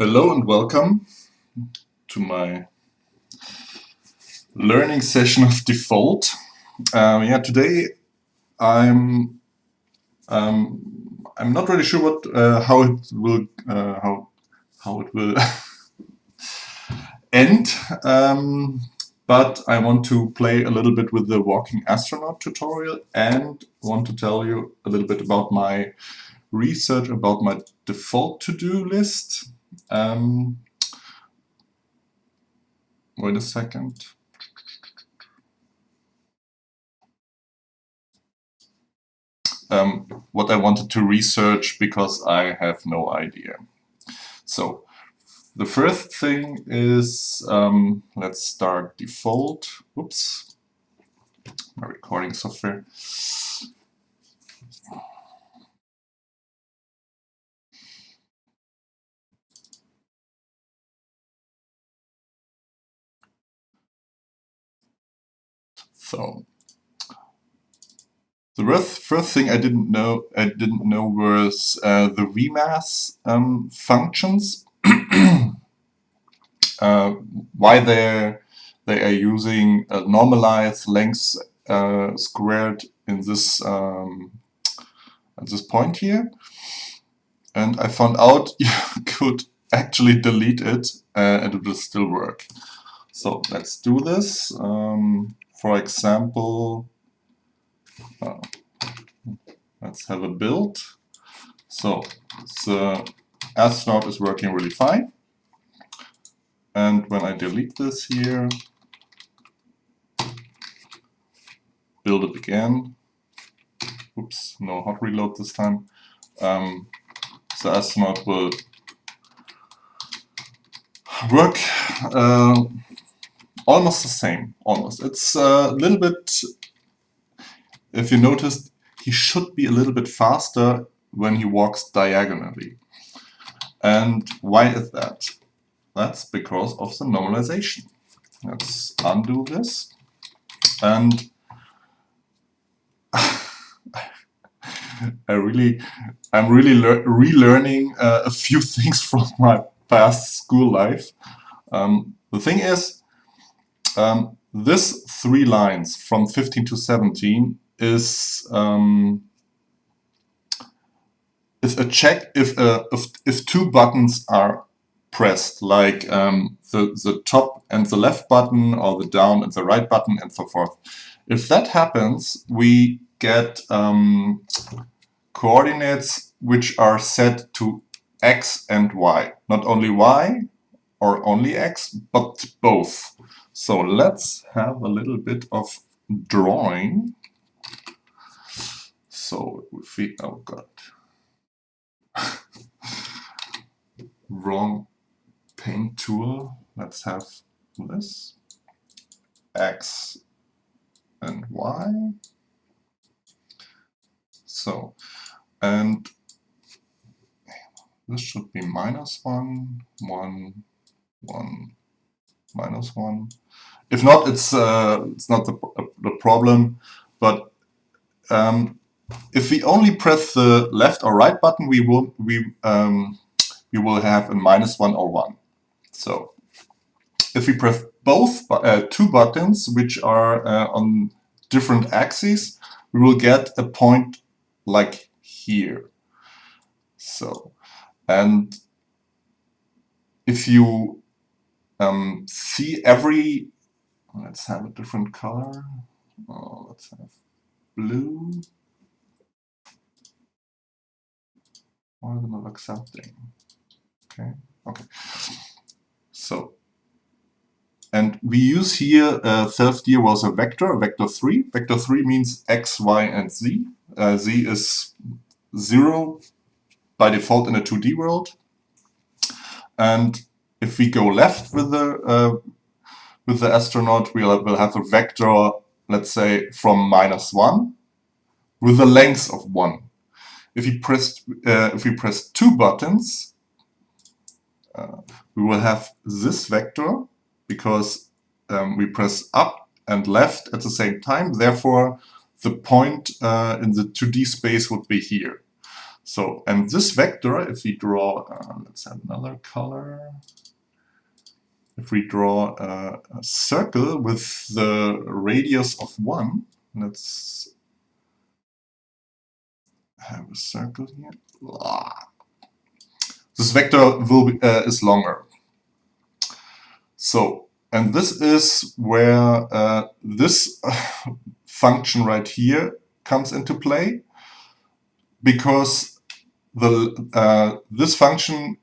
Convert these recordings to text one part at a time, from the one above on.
Hello and welcome to my learning session of Defold. Today I'm not really sure what how it will end, but I want to play a little bit with the walking astronaut tutorial and want to tell you a little bit about my research about my default to-do list. Wait a second. What I wanted to research because I have no idea. So the first thing is, let's start Defold. Oops, my recording software. So the first thing I didn't know was the Vmass functions. Why they are using a normalized length squared in this at this point here, and I found out you could actually delete it and it will still work. So let's do this. For example, let's have a build. So the Astronaut is working really fine. And when I delete this here, build it again. Oops, no hot reload this time. The Astronaut will work almost the same, almost. It's a little bit, if you noticed, he should be a little bit faster when he walks diagonally. And why is that? That's because of the normalization. Let's undo this. And I'm really relearning a few things from my past school life. The thing is, this 3 lines from 15 to 17 is a check if 2 buttons are pressed, like the top and the left button, or the down and the right button, and so forth. If that happens, we get coordinates which are set to x and y. Not only y or only x, but both. So let's have a little bit of drawing. So if we, oh god, wrong paint tool. Let's have this, x and y. So, and this should be -1, 1, 1, -1. If not, it's not the problem. But if we only press the left or right button, we will have a -1 or 1. So if we press both 2 buttons, which are on different axes, we will get a point like here. So, and if you see every, let's have a different color. Oh, let's have blue. Why is it not accepting? Okay. So, and we use here, third year was a vector 3. Vector 3 means x, y, and z. Z is 0 by default in a 2D world. And if we go left with the astronaut, we'll have a vector, let's say, from -1 with a length of 1. If we press 2 buttons, we will have this vector, because we press up and left at the same time. Therefore, the point in the 2D space would be here. So, and this vector, if we draw, let's have another color. If we draw a circle with the radius of 1, let's have a circle here. This vector will be, is longer. So, and this is where this function right here comes into play, because this function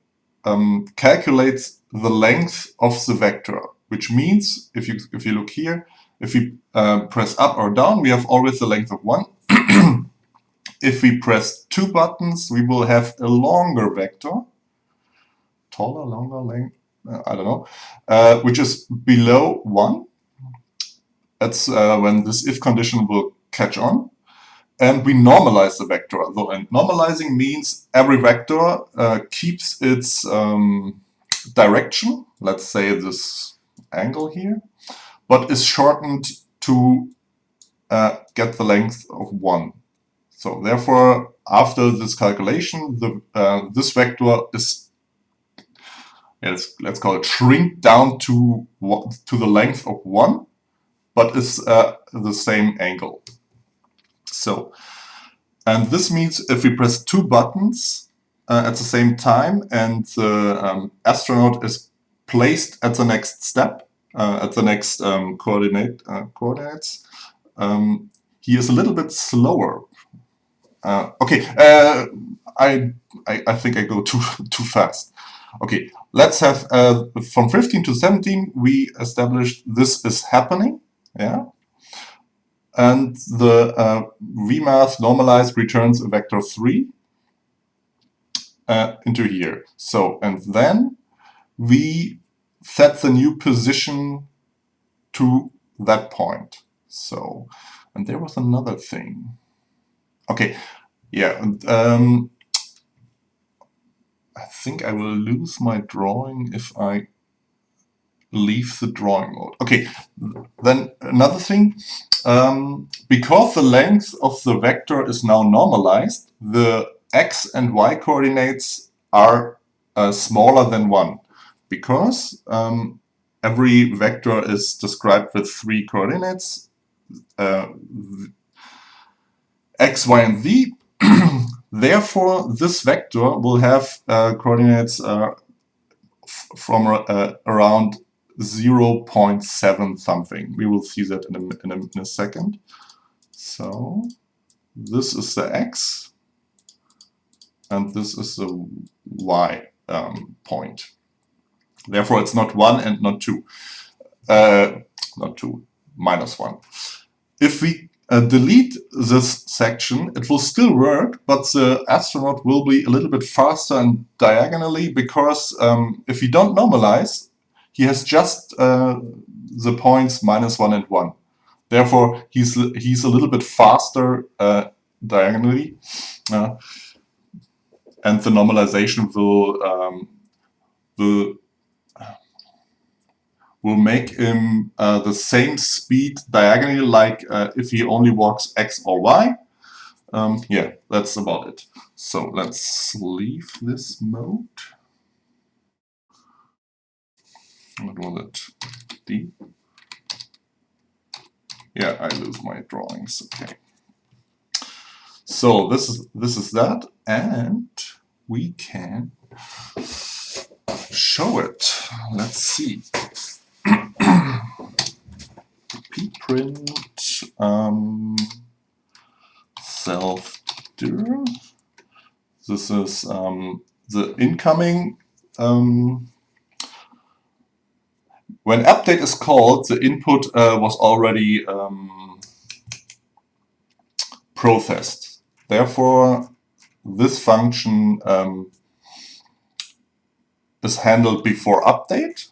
calculates the length of the vector, which means if you look here, if we press up or down, we have always the length of 1. If we press 2 buttons, we will have a longer vector, taller, longer, length, I don't know, which is below 1. That's when this if condition will catch on. And we normalize the vector. And normalizing means every vector keeps its direction, let's say this angle here, but is shortened to get the length of 1. So therefore, after this calculation, this vector is, let's call it, shrink down to the length of 1, but is the same angle. So, and this means if we press 2 buttons at the same time and the astronaut is placed at the next step, at the next coordinates, he is a little bit slower. Okay, I think I go too fast. Okay, let's have from 15 to 17 we established this is happening, yeah. And the vmath normalized returns a vector 3 into here. So, and then we set the new position to that point. So, and there was another thing. Okay, yeah, and, I think I will lose my drawing if I leave the drawing mode. Okay, then another thing, because the length of the vector is now normalized, the x and y coordinates are smaller than 1, because every vector is described with 3 coordinates, x, y, and z. Therefore, this vector will have coordinates from around 0.7 something. We will see that in a second. So this is the x, and this is the y point. Therefore, it's not 1 and not 2. Not 2, minus 1. If we delete this section, it will still work, but the astronaut will be a little bit faster and diagonally, because if you don't normalize, he has just the points minus 1 and 1. Therefore, he's a little bit faster diagonally, and the normalization will make him the same speed diagonally, like if he only walks x or y. Yeah, that's about it. So let's leave this mode. What was it? D? Yeah, I lose my drawings. Okay. So this is that, and we can show it. Let's see. pprint self-dir. This is the incoming. When update is called, the input was already processed. Therefore, this function is handled before update,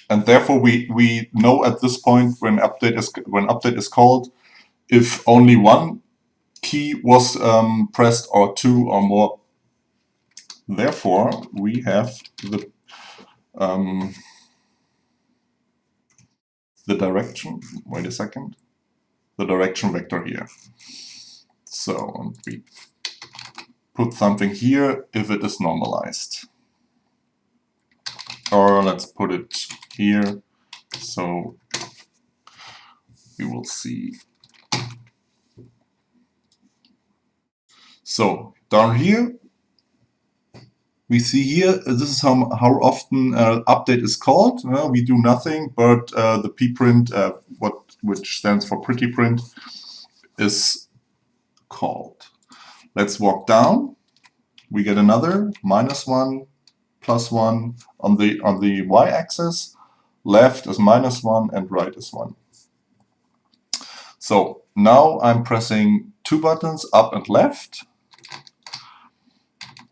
and therefore we know at this point when update is called if only one key was pressed or 2 or more. Therefore, we have the direction. Wait a second. The direction vector here. So, and we put something here if it is normalized. Or let's put it here, so we will see. So down here, we see here, this is how often update is called. We do nothing, but the pprint, which stands for pretty print, is called. Let's walk down. We get another -1, +1 on the y-axis. Left is -1 and right is 1. So now I'm pressing 2 buttons, up and left.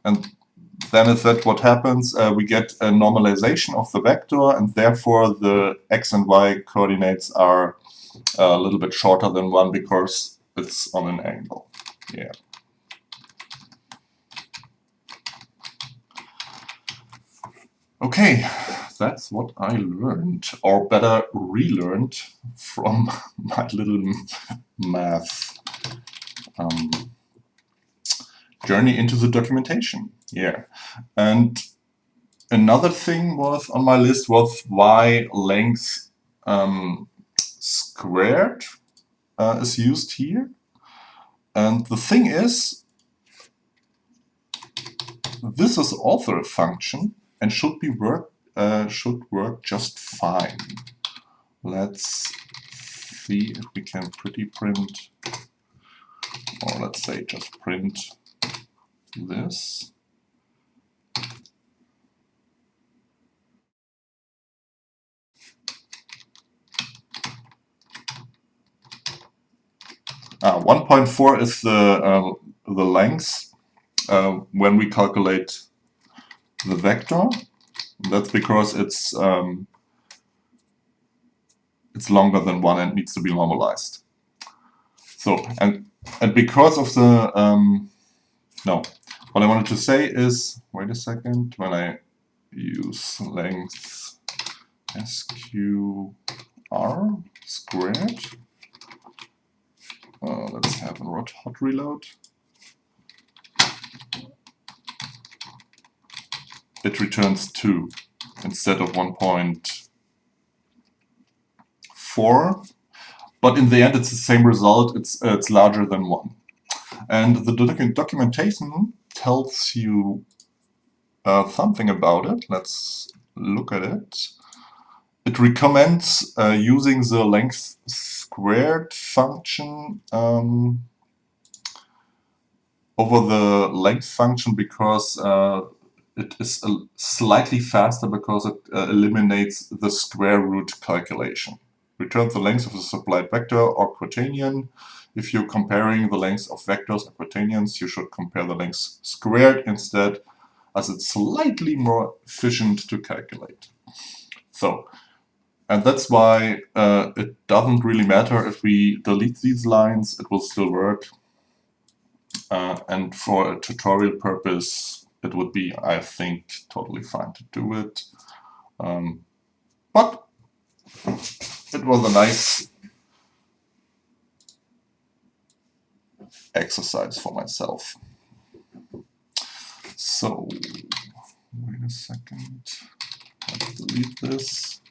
And then is that what happens? We get a normalization of the vector, and therefore the x and y coordinates are a little bit shorter than 1 because it's on an angle. Yeah. Okay, that's what I learned, or better relearned from my little math journey into the documentation. Yeah, and another thing was on my list was why length squared is used here. And the thing is, this is also a function and should work just fine. Let's see if we can pretty print, or let's say just print this. Ah, 1.4 is the length when we calculate the vector. That's because it's longer than 1 and needs to be normalized. So and because of the no, what I wanted to say is, wait a second, when I use length sqr squared, let's have a hot reload. It returns 2 instead of 1.4, but in the end it's the same result. It's larger than 1, and the documentation tells you something about it. Let's look at it. It recommends using the length squared function over the length function because it is slightly faster because it eliminates the square root calculation. Return the length of the supplied vector or quaternion. If you're comparing the lengths of vectors or quaternions, you should compare the lengths squared instead, as it's slightly more efficient to calculate. So, and that's why it doesn't really matter if we delete these lines, it will still work. And for a tutorial purpose, it would be, I think, totally fine to do it. But it was a nice exercise for myself. So, wait a second, let's delete this.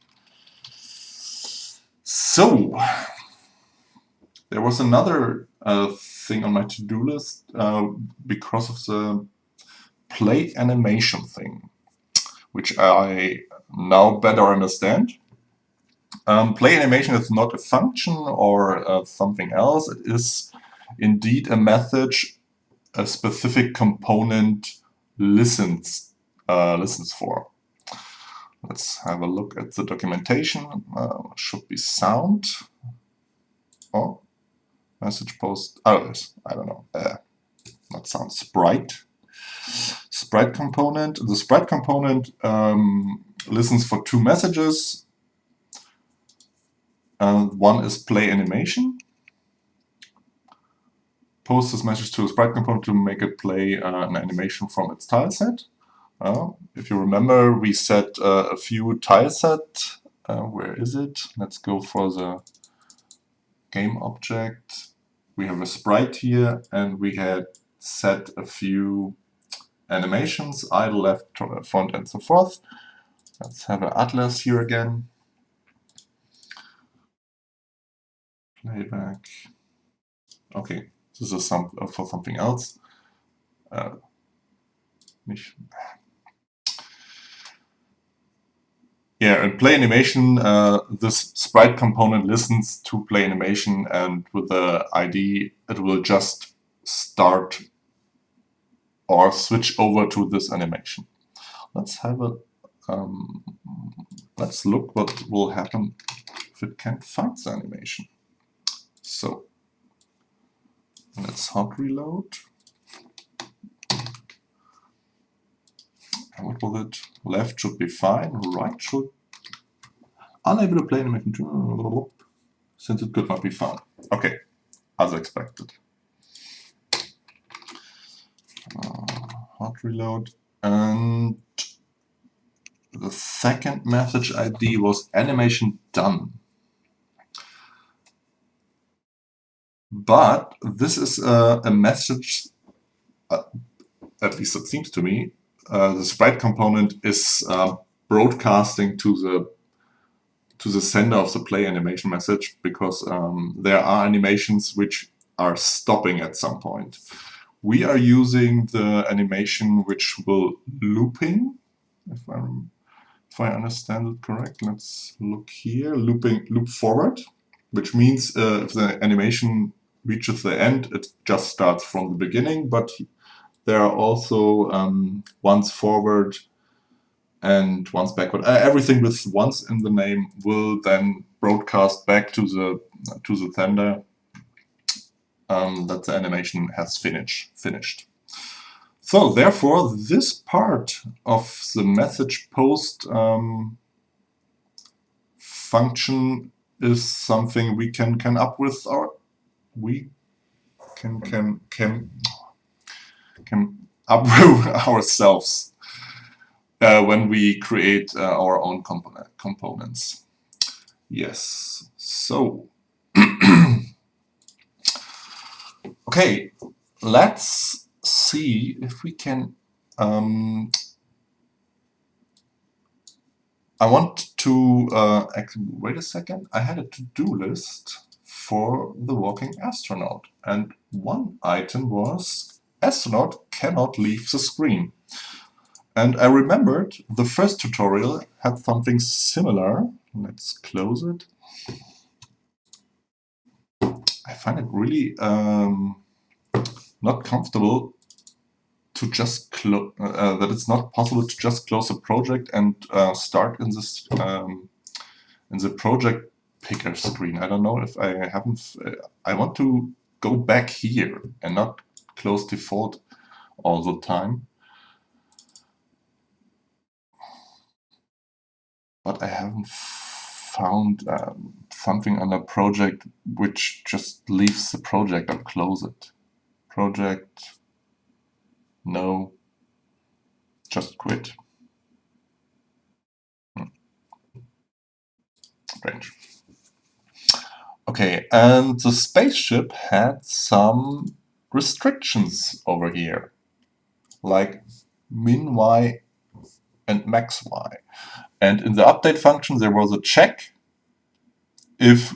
So, there was another thing on my to-do list because of the play animation thing, which I now better understand. Play animation is not a function or something else. It is indeed a method a specific component listens for. Let's have a look at the documentation. Should be sound. Oh, message post. Oh, I don't know. Not sound. Sprite. Sprite component. The sprite component listens for 2 messages. One is play animation. Post this message to a sprite component to make it play an animation from its tileset. If you remember, we set a few tileset. Where is it? Let's go for the game object. We have a sprite here, and we had set a few animations, idle, left, front, and so forth. Let's have an atlas here again. Playback. Okay, this is for something else. Yeah, in play animation, this sprite component listens to play animation, and with the ID, it will just start or switch over to this animation. Let's have a let's look what will happen if it can't find the animation. So let's hot reload. And what will it? Left should be fine. Right should unable to play animation since it could not be found. Okay, as expected. Hot reload, and the second message ID was animation done. But this is a message, at least it seems to me, the sprite component is broadcasting to the sender of the play animation message, because there are animations which are stopping at some point. We are using the animation which will looping, if I understand it correct. Let's look here. Loop forward, which means if the animation reaches the end, it just starts from the beginning. But there are also once forward and once backward. Everything with once in the name will then broadcast back to the sender that the animation has finished. So therefore, this part of the message post function is something we can up with up with ourselves when we create our own components. Yes. So okay, let's see if we can. I want to wait a second. I had a to-do list for the walking astronaut, and one item was astronaut cannot leave the screen. And I remembered the first tutorial had something similar. Let's close it. I find it really not comfortable to just that it's not possible to just close a project and start in this in the project picker screen. I don't know if I haven't. I want to go back here and not close default all the time. But I haven't found something on a project which just leaves the project or close it. Project, no, just quit. Strange. Okay, and the spaceship had some restrictions over here, like min y and max y. And in the update function, there was a check if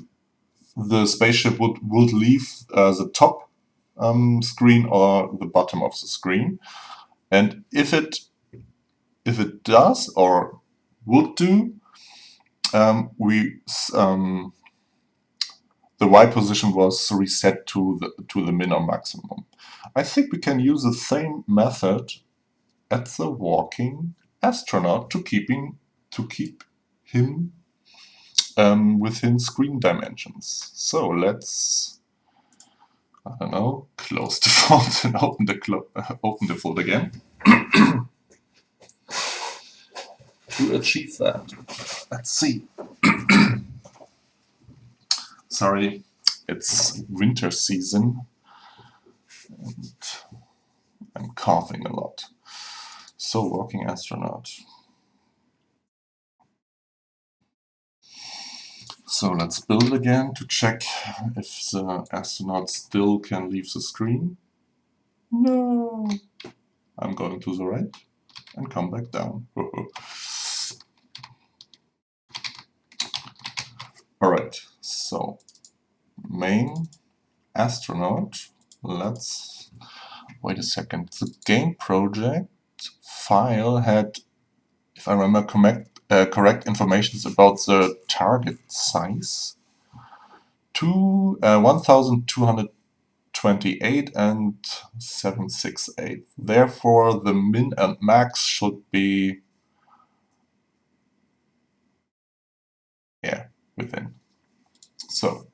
the spaceship would leave the top screen or the bottom of the screen. And if it does or would do, the Y position was reset to the min or maximum. I think we can use the same method at the walking astronaut to keep him within screen dimensions. So let's, I don't know, close default and open default again to achieve that. Let's see. Sorry, it's winter season and I'm coughing a lot. So, walking astronaut. So let's build again to check if the astronaut still can leave the screen. No. I'm going to the right and come back down. Alright, so main astronaut. Let's wait a second. The game project file had, if I remember correct information about the target size to 1228 and 768. Therefore, the min and max should be within. So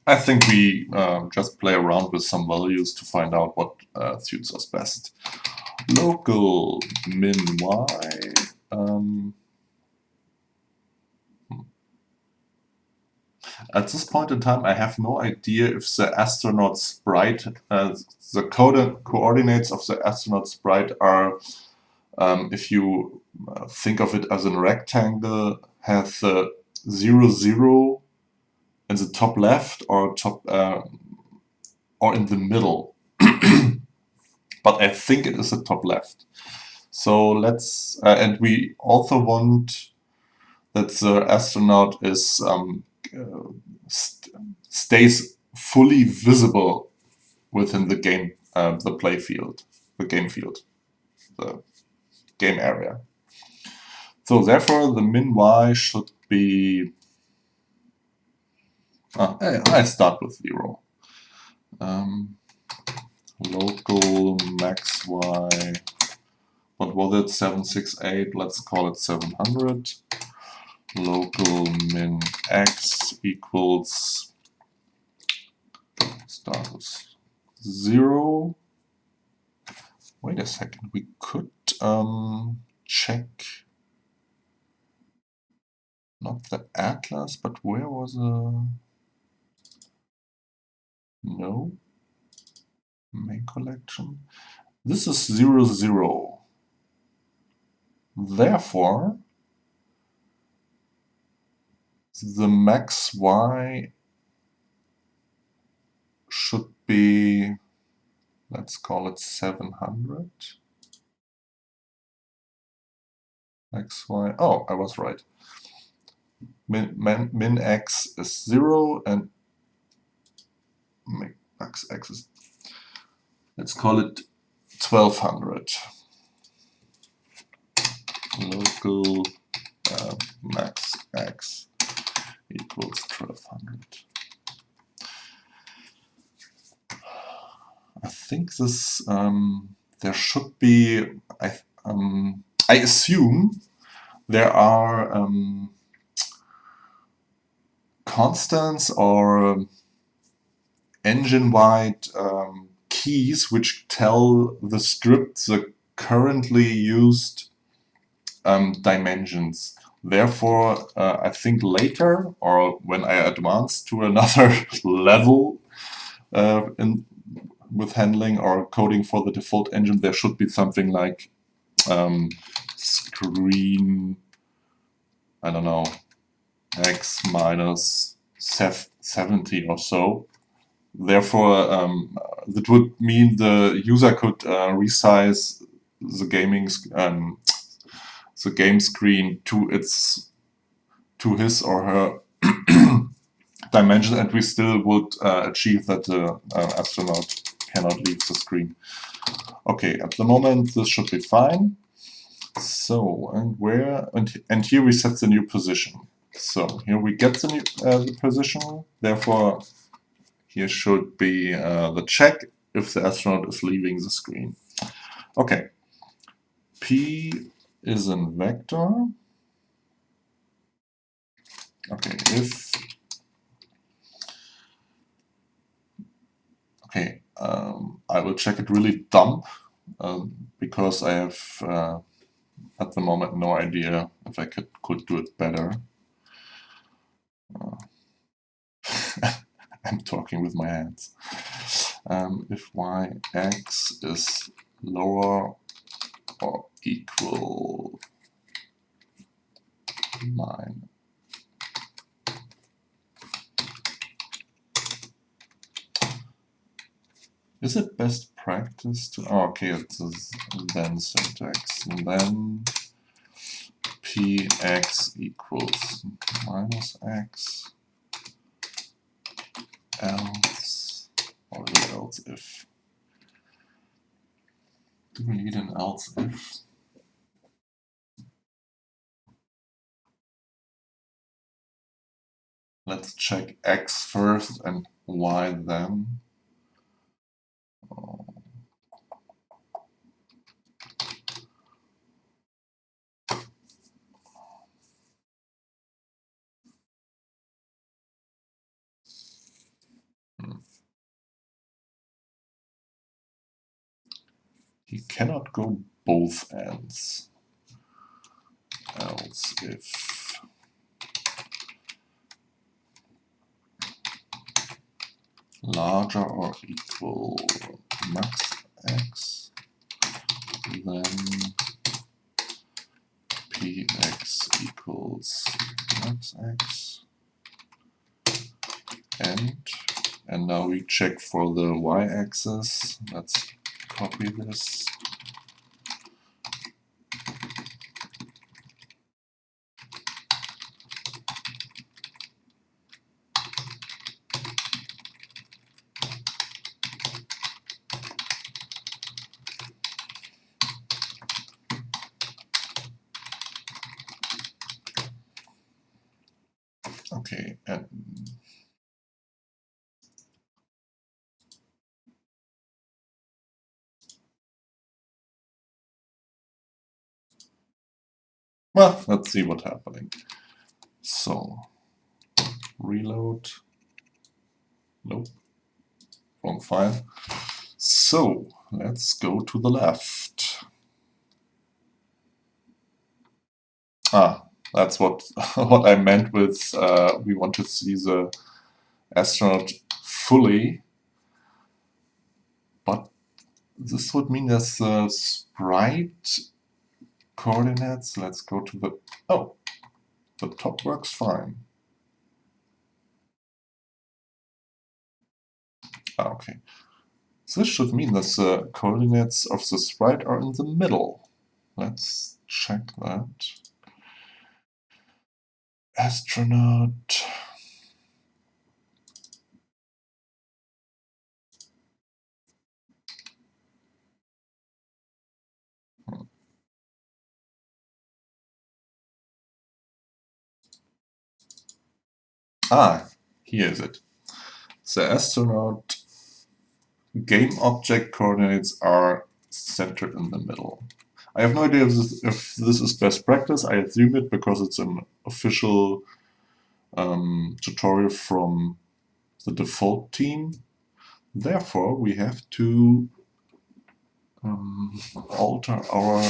I think we just play around with some values to find out what suits us best. Local min y. At this point in time, I have no idea if the astronaut sprite, the coordinates of the astronaut sprite are, if you think of it as a rectangle, has 0, 0 in the top left or or in the middle. But I think it is the top left. So let's, and we also want that the astronaut is stays fully visible within the game, the play field, the game field, the game area. So therefore, the min y should be. I start with 0. Local max y. What was it? 768. Let's call it 700. Local min x equals start with 0. Wait a second, we could check not the atlas, but where was no main collection? This is 0, 0. Therefore, the max y should be, let's call it 700. Max y, oh, I was right. Min x is 0 and max x is, let's call it 1200. Local max x equals 1200. I think this, there should be, I assume there are constants or engine-wide keys which tell the script the currently used dimensions. Therefore, I think later, or when I advance to another level with handling or coding for the default engine, there should be something like screen, I don't know, x minus 70 or so. Therefore, that would mean the user could resize the the game screen to his or her dimension, and we still would achieve that the astronaut cannot leave the screen. Okay, at the moment this should be fine. So, and here we set the new position. So here we get the new the position. Therefore, here should be the check if the astronaut is leaving the screen. Okay, P is in vector. Okay, if okay, I will check it really dumb because I have at the moment no idea if I could do it better. I'm talking with my hands. If yx is lower or equal mine. Is it best practice to... Oh, okay, it's a then syntax. And then px equals minus x else, or is it else if? Do we need an else if? Let's check x first and y then. Oh. He cannot go both ends. Else if larger or equal max x, then px equals max x, and now we check for the y-axis. Let's copy this. Okay, and well, let's see what's happening. So, reload. Nope, wrong file. So, let's go to the left. Ah, that's what what I meant with we want to see the astronaut fully, but this would mean there's the sprite coordinates. Let's go to the... Oh, the top works fine. Ah, okay. This should mean that the coordinates of the sprite are in the middle. Let's check that. Astronaut. Ah, here is it. The astronaut game object coordinates are centered in the middle. I have no idea if this is best practice. I assume it because it's an official tutorial from the Defold team. Therefore, we have to alter our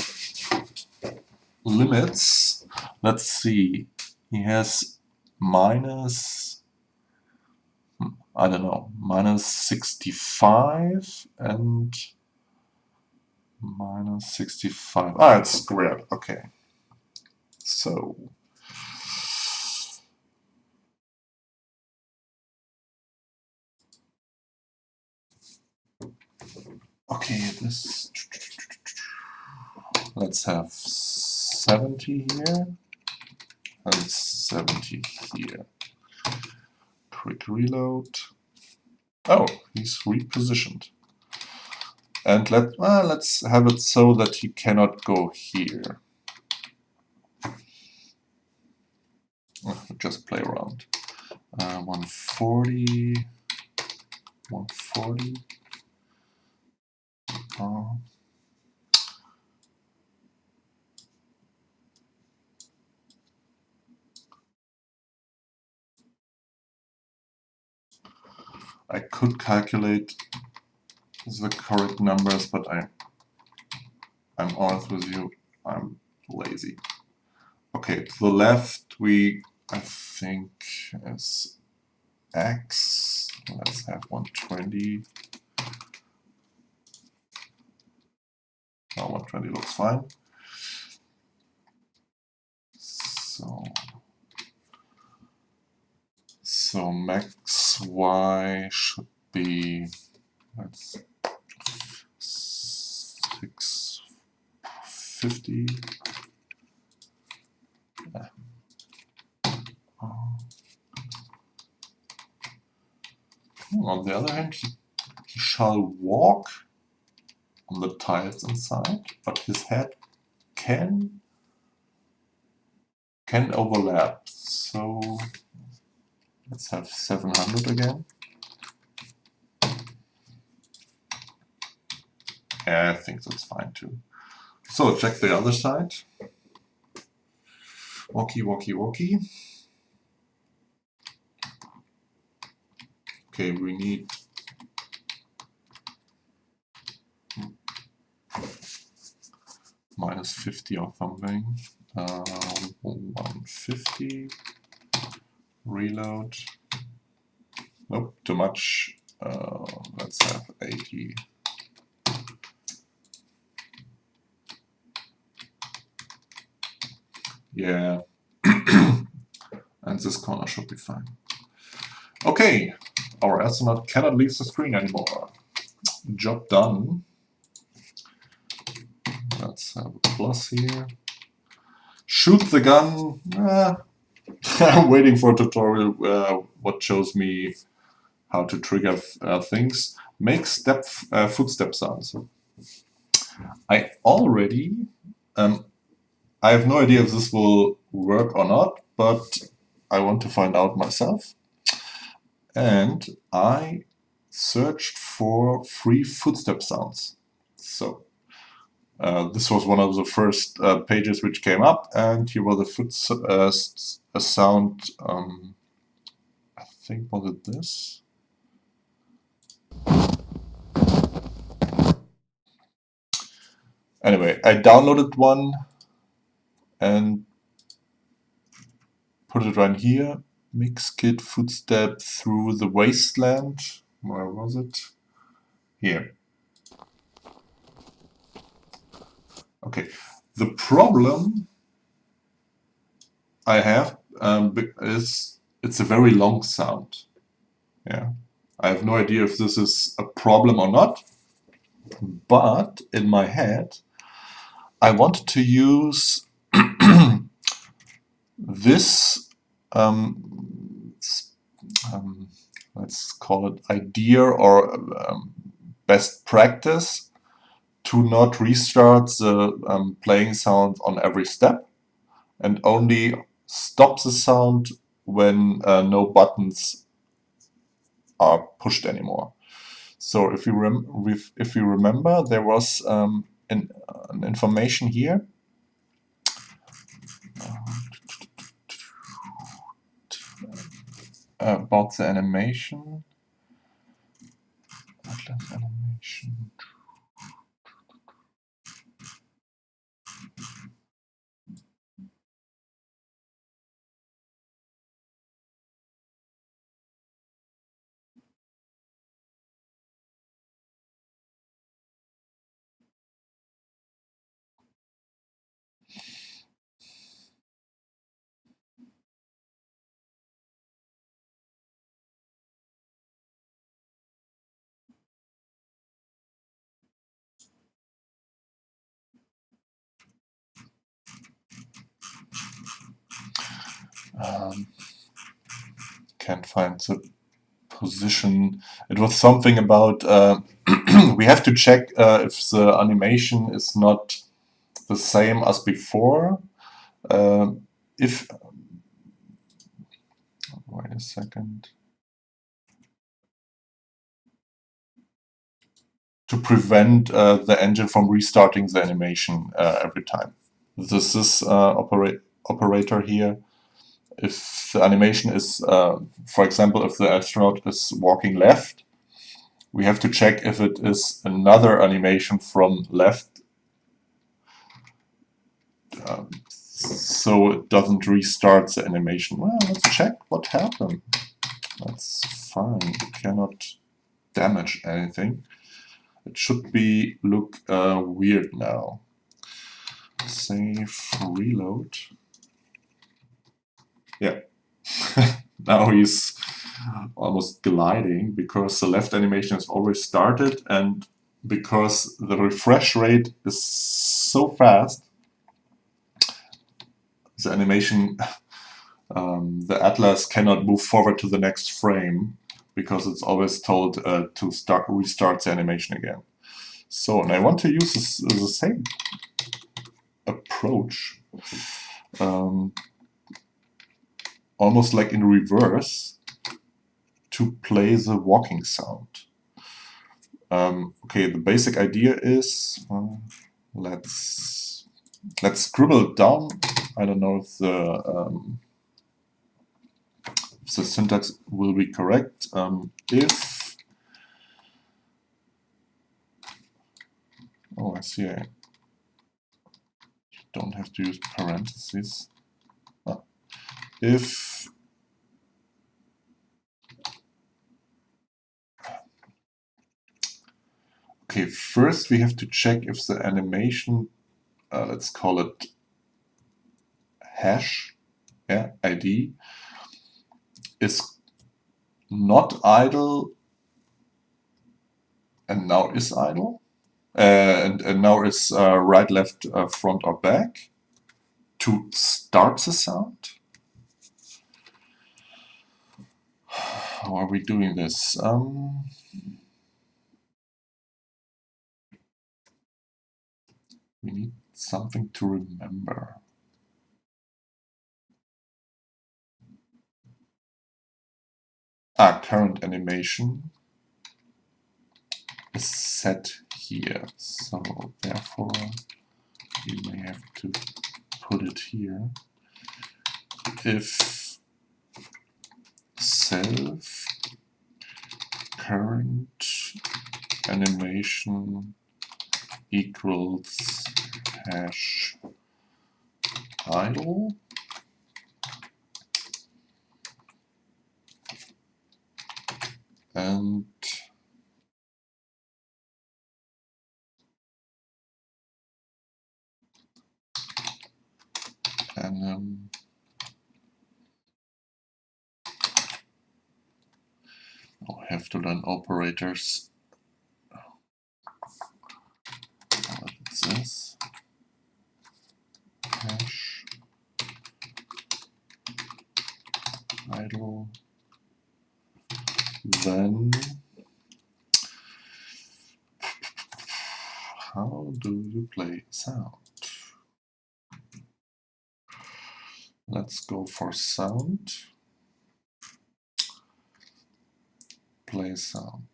limits. Let's see. He has minus, I don't know, minus 65 and minus 65. Ah, it's squared. Okay. So, okay, this, let's have 70 here and 70 here. Quick reload. Oh, he's repositioned. And let's have it so that he cannot go here. Just play around. 140, 140. I could calculate the correct numbers, but I'm honest with you, I'm lazy. Okay, to the left I think is X. Let's have 120. No, 120 looks fine. So max Y should be, let's 650. On the other hand, he shall walk on the tiles inside, but his head can overlap. So let's have 700 again. I think that's fine too. So check the other side. Walkie, walkie, walkie. Okay, we need minus 50 or something. 150. Reload. Nope, too much. Let's have 80. Yeah. And this corner should be fine. Okay, our astronaut cannot leave the screen anymore. Job done. Let's have a plus here. Shoot the gun. I'm waiting for a tutorial what shows me how to trigger things. Make footstep sounds. I already, I have no idea if this will work or not, but I want to find out myself. And I searched for free footstep sounds. So this was one of the first pages which came up, and here was a sound. I think was it this? Anyway, I downloaded one and put it right here. Mix kit footstep through the wasteland. Where was it? Here. Okay. The problem I have is it's a very long sound. Yeah. I have no idea if this is a problem or not, but in my head, I wanted to use this, let's call it idea or best practice to not restart the playing sound on every step and only stop the sound when no buttons are pushed anymore. So if you remember, there was an information here about the animation. Atlas animation. Can't find the position. It was something about we have to check if the animation is not the same as before. If wait a second. To prevent the engine from restarting the animation every time. This is operator here. If the animation is, for example, if the astronaut is walking left, we have to check if it is another animation from left, so it doesn't restart the animation. Well, let's check what happened. That's fine. We cannot damage anything. It should be look weird now. Save, reload. Yeah. Now he's almost gliding because the left animation is always started and because the refresh rate is so fast. The animation, the atlas cannot move forward to the next frame because it's always told to restart the animation again. So, and I want to use the same approach, almost like in reverse, to play the walking sound. Okay, the basic idea is, let's scribble it down. I don't know if the syntax will be correct. If, oh, I see, I don't have to use parentheses. If okay, first we have to check if the animation, let's call it hash, yeah, ID, is not idle and now is idle, and now is right, left, front or back to start the sound. How are we doing this? We need something to remember. Current animation is set here, so therefore we may have to put it here. If self current animation equals hash idle, and I'll have to learn operators. What is this? Hash idle. Then how do you play sound? Let's go for sound. Play sound.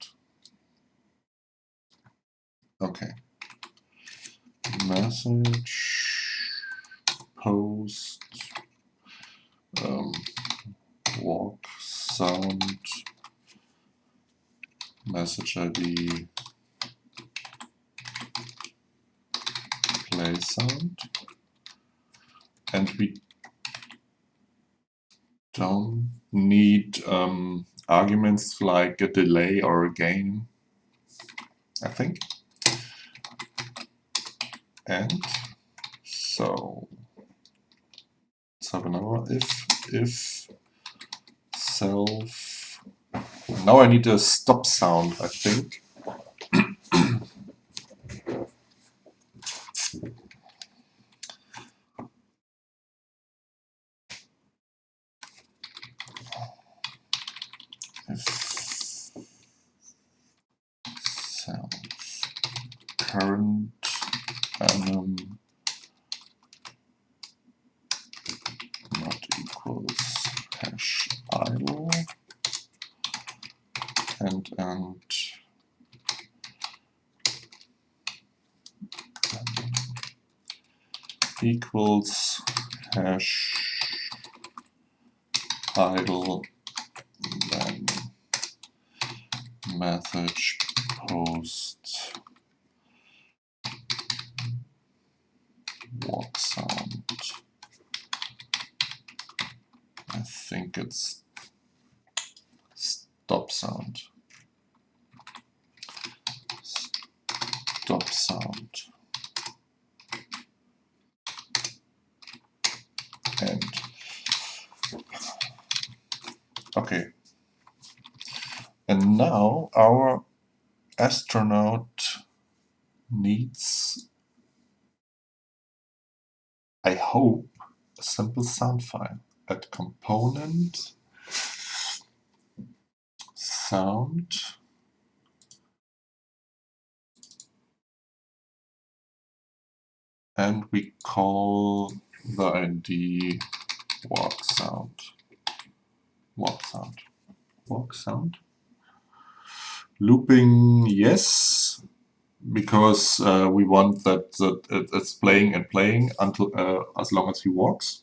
Okay. Message, post, walk sound, message ID, play sound, and we don't need arguments like a delay or a gain, I think. And so let's have another if self. Now I need a stop sound, I think. If self current anim not equals hash idle and equals hash idle, then message post walk sound. I think it's stop sound. Stop sound. And okay. And now our astronaut needs, I hope, a simple sound file. Add component sound and we call the ID walk sound. Walk sound. Looping, yes, because we want that it's playing and playing until as long as he walks.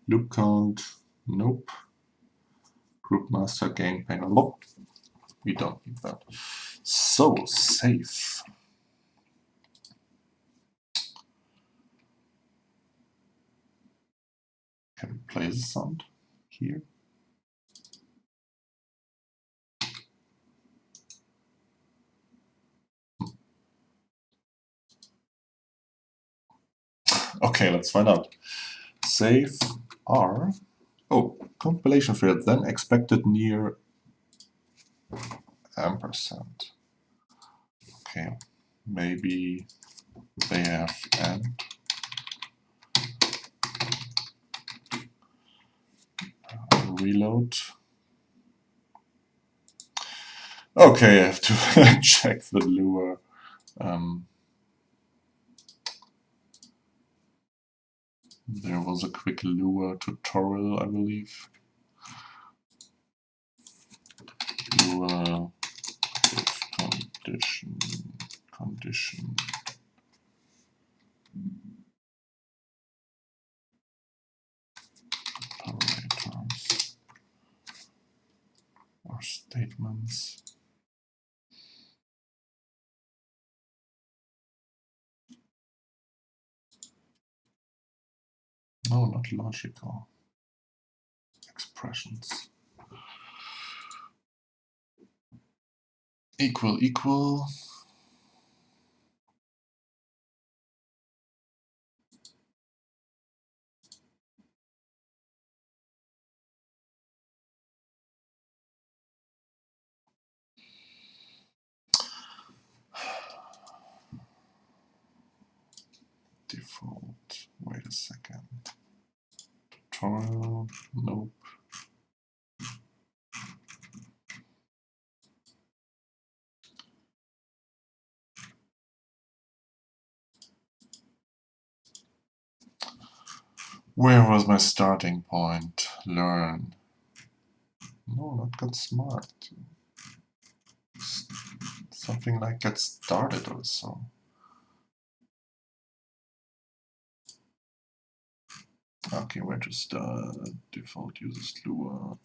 Loop count, nope. Group master gain panel, nope. We don't need that. So save. Can we play the sound here? Okay, let's find out. Save R. Oh, compilation field, then expected near ampersand. Okay, maybe they have n. Reload. Okay, I have to check the lure. There was a quick lure tutorial, I believe. Lure condition operators or statements. No, not logical expressions. Equal, equal. Default. Wait a second. Tutorial. Nope. Where was my starting point? Learn. No, not get smart. Something like get started also. Okay, where to start? Default uses Lua.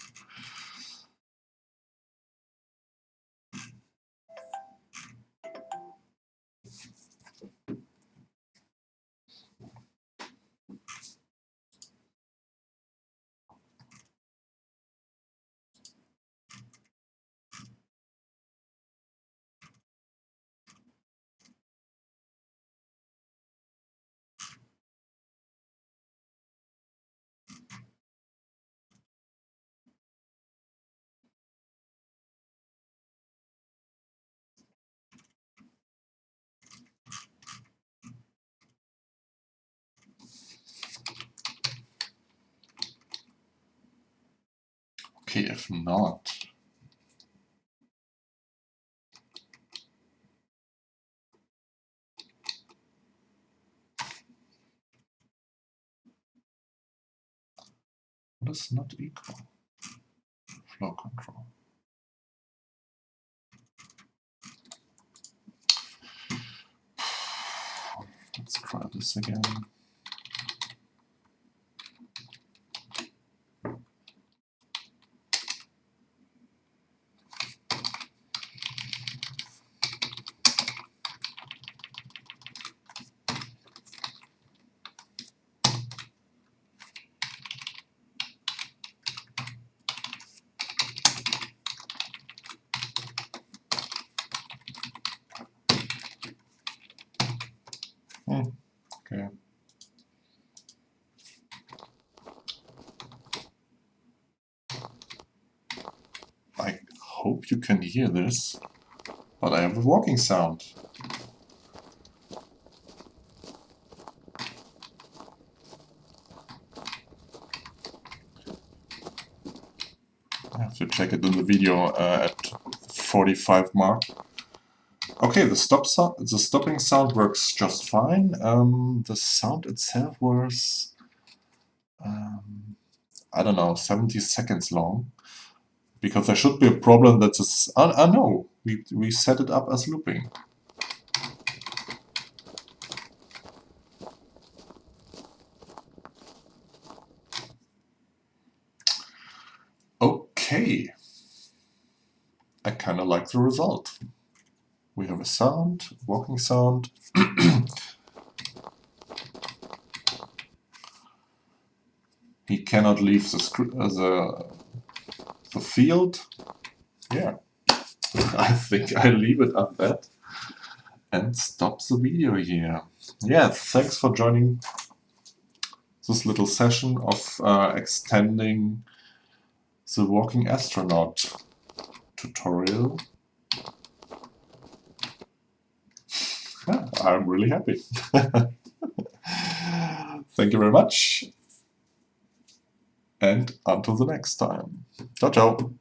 Okay, if not, what is not equal? Flow control. Let's try this again. Okay. I hope you can hear this, but I have a walking sound. have to check it in the video at 45 mark. Okay, the stopping sound works just fine. The sound itself was, I don't know, 70 seconds long. Because there should be a problem that is... no, we set it up as looping. Okay. I kind of like the result. We have a sound, walking sound. He cannot leave the field. Yeah, I think I leave it at that and stop the video here. Yeah, thanks for joining this little session of extending the walking astronaut tutorial. Yeah, I'm really happy. Thank you very much. And until the next time. Ciao, ciao.